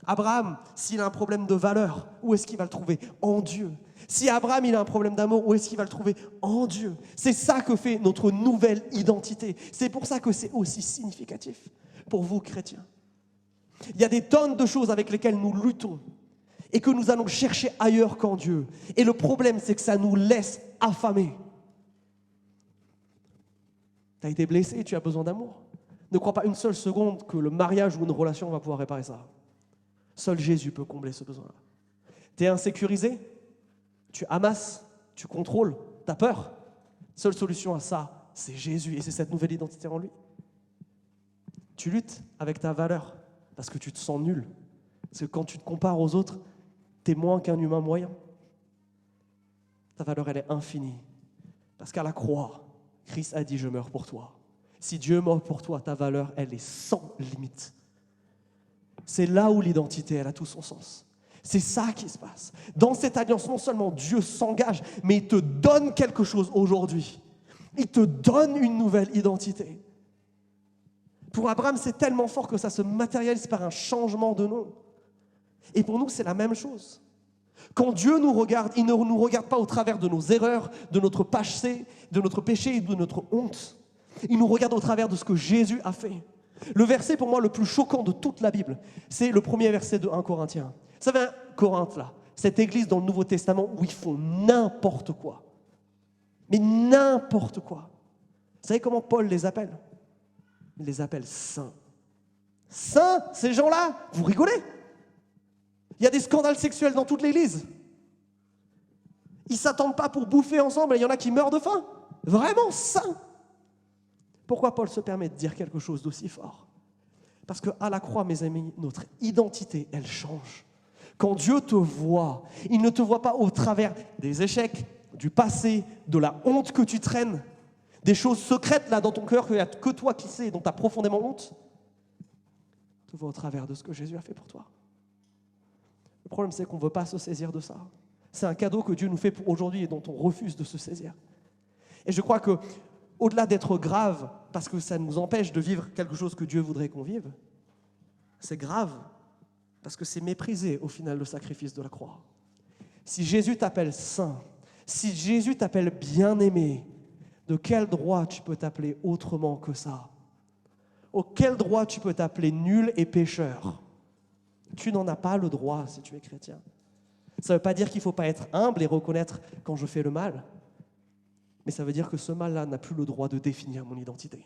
Abraham, s'il a un problème de valeur, où est-ce qu'il va le trouver? En Dieu. Si Abraham il a un problème d'amour, où est-ce qu'il va le trouver? En Dieu. C'est ça que fait notre nouvelle identité. C'est pour ça que c'est aussi significatif pour vous, chrétiens. Il y a des tonnes de choses avec lesquelles nous luttons et que nous allons chercher ailleurs qu'en Dieu. Et le problème, c'est que ça nous laisse affamés. Tu as été blessé, tu as besoin d'amour. Ne crois pas une seule seconde que le mariage ou une relation va pouvoir réparer ça. Seul Jésus peut combler ce besoin-là. Tu es insécurisé, tu amasses, tu contrôles, tu as peur. Seule solution à ça, c'est Jésus et c'est cette nouvelle identité en lui. Tu luttes avec ta valeur parce que tu te sens nul. Parce que quand tu te compares aux autres, tu es moins qu'un humain moyen. Ta valeur, elle est infinie. Parce qu'à la croix, Christ a dit « Je meurs pour toi ». Si Dieu meurt pour toi, ta valeur, elle est sans limite. C'est là où l'identité, elle a tout son sens. C'est ça qui se passe. Dans cette alliance, non seulement Dieu s'engage, mais il te donne quelque chose aujourd'hui. Il te donne une nouvelle identité. Pour Abraham, c'est tellement fort que ça se matérialise par un changement de nom. Et pour nous, c'est la même chose. Quand Dieu nous regarde, il ne nous regarde pas au travers de nos erreurs, de notre péché et de notre honte. Il nous regarde au travers de ce que Jésus a fait. Le verset pour moi le plus choquant de toute la Bible, c'est le premier verset de 1 Corinthiens. Vous savez, Corinthe là, cette église dans le Nouveau Testament où ils font n'importe quoi. Mais n'importe quoi. Vous savez comment Paul les appelle? Il les appelle saints. Saints, ces gens-là, vous rigolez? Il y a des scandales sexuels dans toute l'église. Ils ne s'attendent pas pour bouffer ensemble et il y en a qui meurent de faim. Vraiment saints. Pourquoi Paul se permet de dire quelque chose d'aussi fort? Parce qu'à la croix, mes amis, notre identité, elle change. Quand Dieu te voit, il ne te voit pas au travers des échecs, du passé, de la honte que tu traînes, des choses secrètes là dans ton cœur qu'il n'y a que toi qui sais, dont tu as profondément honte. Il te voit au travers de ce que Jésus a fait pour toi. Le problème, c'est qu'on ne veut pas se saisir de ça. C'est un cadeau que Dieu nous fait pour aujourd'hui et dont on refuse de se saisir. Et je crois que au-delà d'être grave, parce que ça nous empêche de vivre quelque chose que Dieu voudrait qu'on vive, c'est grave, parce que c'est mépriser au final le sacrifice de la croix. Si Jésus t'appelle saint, si Jésus t'appelle bien-aimé, de quel droit tu peux t'appeler autrement que ça? Auquel droit tu peux t'appeler nul et pécheur? Tu n'en as pas le droit si tu es chrétien. Ça ne veut pas dire qu'il ne faut pas être humble et reconnaître quand je fais le mal, mais ça veut dire que ce mal-là n'a plus le droit de définir mon identité.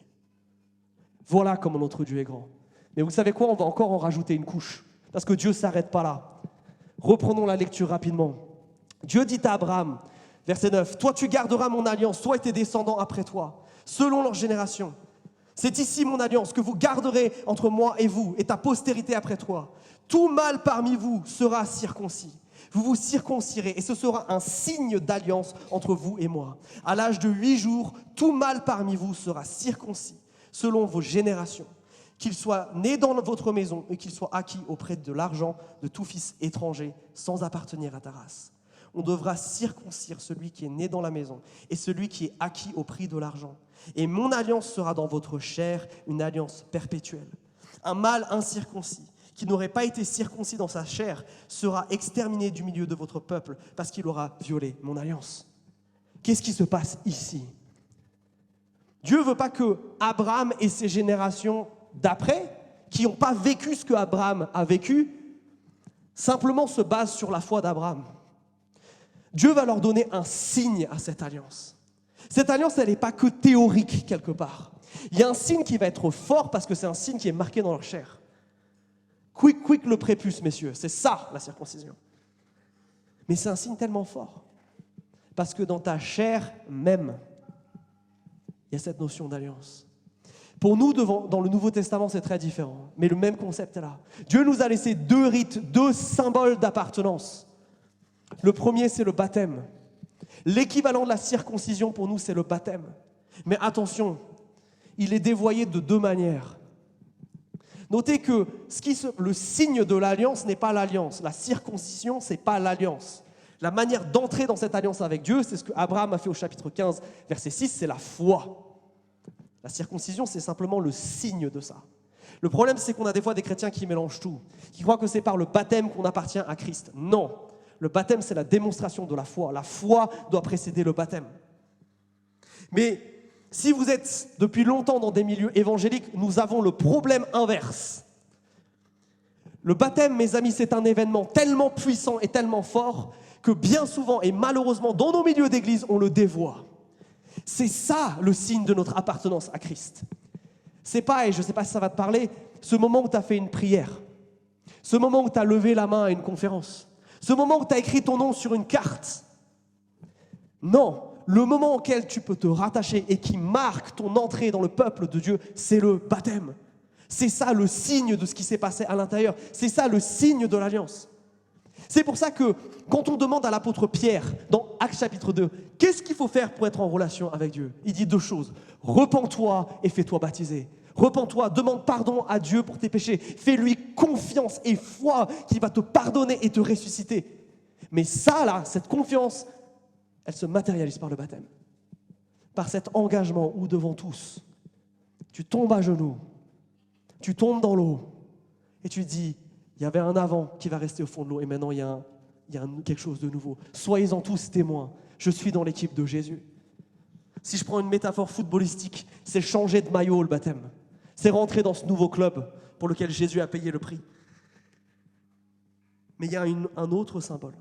Voilà comment notre Dieu est grand. Mais vous savez quoi? On va encore en rajouter une couche, parce que Dieu ne s'arrête pas là. Reprenons la lecture rapidement. Dieu dit à Abraham, verset 9, « Toi tu garderas mon alliance, toi et tes descendants après toi, selon leur génération. C'est ici mon alliance que vous garderez entre moi et vous et ta postérité après toi. Tout mâle parmi vous sera circoncis. Vous vous circoncirez et ce sera un signe d'alliance entre vous et moi. À l'âge de 8 jours, tout mâle parmi vous sera circoncis selon vos générations. Qu'il soit né dans votre maison et qu'il soit acquis auprès de l'argent de tout fils étranger sans appartenir à ta race. On devra circoncire celui qui est né dans la maison et celui qui est acquis au prix de l'argent. Et mon alliance sera dans votre chair, une alliance perpétuelle. Un mâle incirconcis qui n'aurait pas été circoncis dans sa chair sera exterminé du milieu de votre peuple parce qu'il aura violé mon alliance. Qu'est-ce qui se passe ici? Dieu ne veut pas que Abraham et ses générations d'après, qui n'ont pas vécu ce que Abraham a vécu, simplement se basent sur la foi d'Abraham. Dieu va leur donner un signe à cette alliance. Cette alliance, elle n'est pas que théorique quelque part. Il y a un signe qui va être fort parce que c'est un signe qui est marqué dans leur chair. Quick le prépuce, messieurs, c'est ça la circoncision. Mais c'est un signe tellement fort parce que dans ta chair même, il y a cette notion d'alliance. Pour nous, dans le Nouveau Testament, c'est très différent, mais le même concept est là. Dieu nous a laissé 2 rites, 2 symboles d'appartenance. Le premier, c'est le baptême. L'équivalent de la circoncision pour nous, c'est le baptême. Mais attention, il est dévoyé de 2 manières. Notez que le signe de l'alliance n'est pas l'alliance. La circoncision, ce n'est pas l'alliance. La manière d'entrer dans cette alliance avec Dieu, c'est ce que Abraham a fait au chapitre 15, verset 6, c'est la foi. La circoncision, c'est simplement le signe de ça. Le problème, c'est qu'on a des fois des chrétiens qui mélangent tout, qui croient que c'est par le baptême qu'on appartient à Christ. Non, le baptême, c'est la démonstration de la foi. La foi doit précéder le baptême. Mais si vous êtes depuis longtemps dans des milieux évangéliques, nous avons le problème inverse. Le baptême, mes amis, c'est un événement tellement puissant et tellement fort que bien souvent, et malheureusement, dans nos milieux d'église, on le dévoie. C'est ça le signe de notre appartenance à Christ. C'est pas, et je ne sais pas si ça va te parler, ce moment où tu as fait une prière, ce moment où tu as levé la main à une conférence, ce moment où tu as écrit ton nom sur une carte. Non, le moment auquel tu peux te rattacher et qui marque ton entrée dans le peuple de Dieu, c'est le baptême. C'est ça le signe de ce qui s'est passé à l'intérieur. C'est ça le signe de l'alliance. C'est pour ça que quand on demande à l'apôtre Pierre, dans Actes chapitre 2, qu'est-ce qu'il faut faire pour être en relation avec Dieu? Il dit 2 choses. Repens-toi et fais-toi baptiser. Repens-toi, demande pardon à Dieu pour tes péchés. Fais-lui confiance et foi qu'il va te pardonner et te ressusciter. Mais ça, là, cette confiance, elle se matérialise par le baptême. Par cet engagement où devant tous, tu tombes à genoux, tu tombes dans l'eau et tu dis, il y avait un avant qui va rester au fond de l'eau et maintenant il y a quelque chose de nouveau. Soyez-en tous témoins. Je suis dans l'équipe de Jésus. Si je prends une métaphore footballistique, c'est changer de maillot le baptême. C'est rentrer dans ce nouveau club pour lequel Jésus a payé le prix. Mais il y a un autre symbole.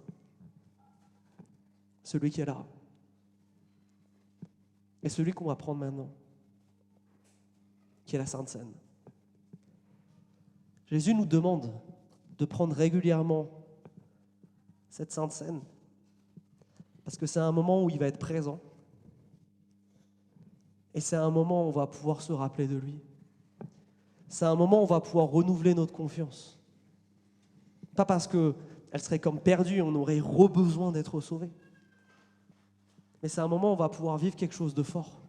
Celui qui est là. Et celui qu'on va prendre maintenant. Qui est la Sainte Seine. Jésus nous demande de prendre régulièrement cette Sainte Seine parce que c'est un moment où il va être présent et c'est un moment où on va pouvoir se rappeler de lui. C'est un moment où on va pouvoir renouveler notre confiance. Pas parce qu'elle serait comme perdue, on aurait besoin d'être sauvé. Mais c'est un moment où on va pouvoir vivre quelque chose de fort.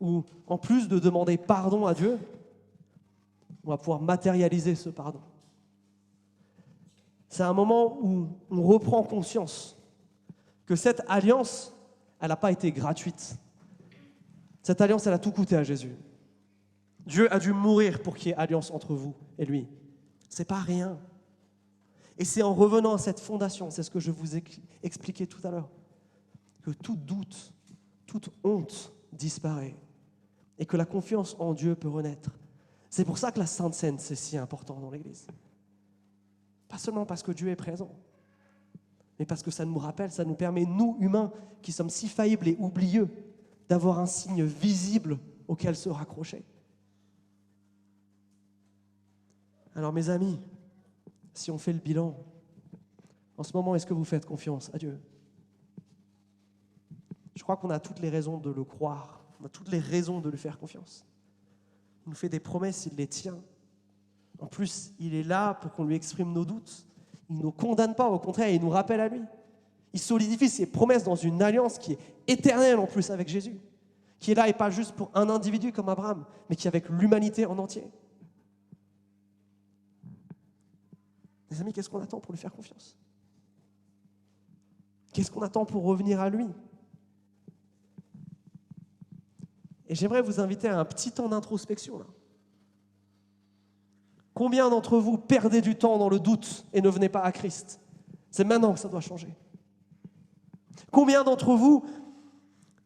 Où, en plus de demander pardon à Dieu, on va pouvoir matérialiser ce pardon. C'est un moment où on reprend conscience que cette alliance, elle n'a pas été gratuite. Cette alliance, elle a tout coûté à Jésus. Dieu a dû mourir pour qu'il y ait alliance entre vous et lui. C'est pas rien. Et c'est en revenant à cette fondation, c'est ce que je vous ai expliqué tout à l'heure, que tout doute, toute honte disparaît et que la confiance en Dieu peut renaître. C'est pour ça que la Sainte Seine, c'est si important dans l'Église. Pas seulement parce que Dieu est présent, mais parce que ça nous rappelle, ça nous permet, nous, humains, qui sommes si faillibles et oublieux, d'avoir un signe visible auquel se raccrocher. Alors mes amis, si on fait le bilan, en ce moment, est-ce que vous faites confiance à Dieu ? Je crois qu'on a toutes les raisons de le croire, on a toutes les raisons de lui faire confiance. Il nous fait des promesses, il les tient. En plus, il est là pour qu'on lui exprime nos doutes. Il ne nous condamne pas, au contraire, il nous rappelle à lui. Il solidifie ses promesses dans une alliance qui est éternelle en plus avec Jésus, qui est là et pas juste pour un individu comme Abraham, mais qui est avec l'humanité en entier. Les amis, qu'est-ce qu'on attend pour lui faire confiance ? Qu'est-ce qu'on attend pour revenir à lui ? Et j'aimerais vous inviter à un petit temps d'introspection là. Combien d'entre vous perdez du temps dans le doute et ne venez pas à Christ ? C'est maintenant que ça doit changer. Combien d'entre vous,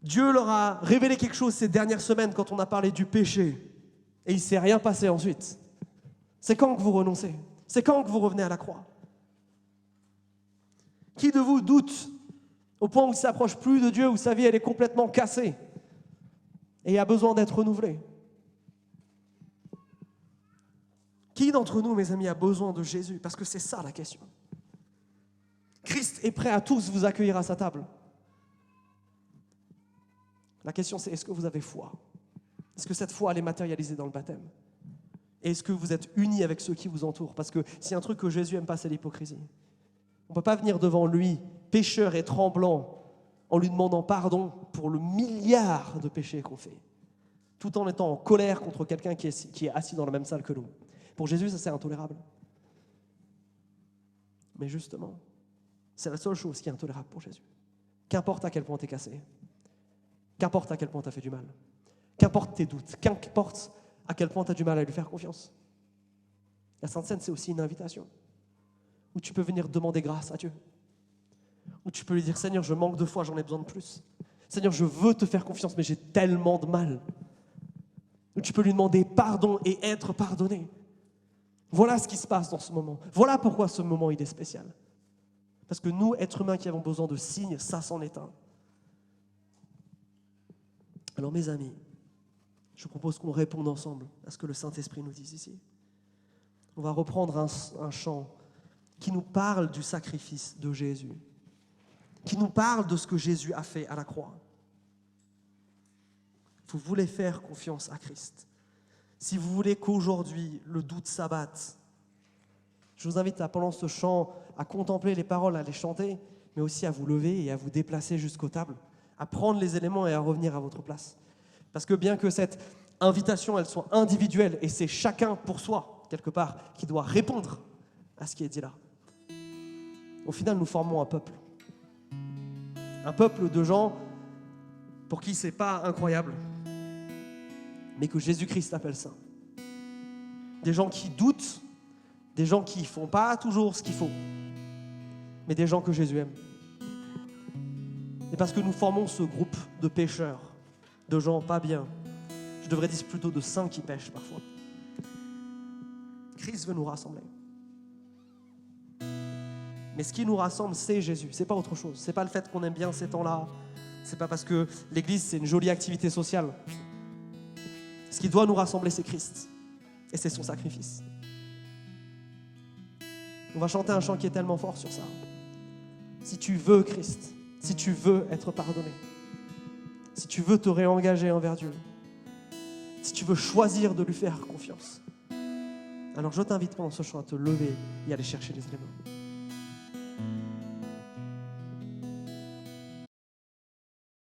Dieu leur a révélé quelque chose ces dernières semaines quand on a parlé du péché et il ne s'est rien passé ensuite ? C'est quand que vous renoncez ? C'est quand que vous revenez à la croix ? Qui de vous doute au point où il ne s'approche plus de Dieu, où sa vie elle est complètement cassée et a besoin d'être renouvelée ? Qui d'entre nous, mes amis, a besoin de Jésus ? Parce que c'est ça la question. Christ est prêt à tous vous accueillir à sa table. La question c'est, est-ce que vous avez foi ? Est-ce que cette foi elle est matérialisée dans le baptême ? Et est-ce que vous êtes unis avec ceux qui vous entourent ? Parce que s'il y a un truc que Jésus n'aime pas, c'est l'hypocrisie. On ne peut pas venir devant lui, pécheur et tremblant, en lui demandant pardon pour le milliard de péchés qu'on fait, tout en étant en colère contre quelqu'un qui est assis dans la même salle que nous. Pour Jésus, ça c'est intolérable. Mais justement, c'est la seule chose qui est intolérable pour Jésus. Qu'importe à quel point tu es cassé, qu'importe à quel point tu as fait du mal, qu'importe tes doutes, qu'importe à quel point tu as du mal à lui faire confiance. La Sainte Seine, c'est aussi une invitation où tu peux venir demander grâce à Dieu, où tu peux lui dire « Seigneur, je manque de foi, j'en ai besoin de plus. Seigneur, je veux te faire confiance, mais j'ai tellement de mal. » Où tu peux lui demander pardon et être pardonné. Voilà ce qui se passe dans ce moment. Voilà pourquoi ce moment il est spécial. Parce que nous, êtres humains qui avons besoin de signes, ça c'en est un. Alors mes amis, je propose qu'on réponde ensemble à ce que le Saint-Esprit nous dit ici. On va reprendre un chant qui nous parle du sacrifice de Jésus, qui nous parle de ce que Jésus a fait à la croix. Vous voulez faire confiance à Christ. Si vous voulez qu'aujourd'hui, le doute s'abatte, je vous invite pendant ce chant à contempler les paroles, à les chanter, mais aussi à vous lever et à vous déplacer jusqu'aux tables, à prendre les éléments et à revenir à votre place. Parce que bien que cette invitation, elle soit individuelle, et c'est chacun pour soi, quelque part, qui doit répondre à ce qui est dit là. Au final, nous formons un peuple. Un peuple de gens pour qui ce n'est pas incroyable, mais que Jésus-Christ appelle ça. Des gens qui doutent, des gens qui ne font pas toujours ce qu'il faut, mais des gens que Jésus aime. Et parce que nous formons ce groupe de pécheurs, de gens pas bien, je devrais dire plutôt de saints qui pêchent parfois, Christ veut nous rassembler. Mais ce qui nous rassemble, c'est Jésus, c'est pas autre chose. C'est pas le fait qu'on aime bien ces temps-là, c'est pas parce que l'église c'est une jolie activité sociale. Ce qui doit nous rassembler, c'est Christ. Et c'est son sacrifice. On va chanter un chant qui est tellement fort sur ça. Si tu veux Christ, si tu veux être pardonné, si tu veux te réengager envers Dieu, si tu veux choisir de lui faire confiance, alors je t'invite pendant ce chant à te lever et à aller chercher les éléments.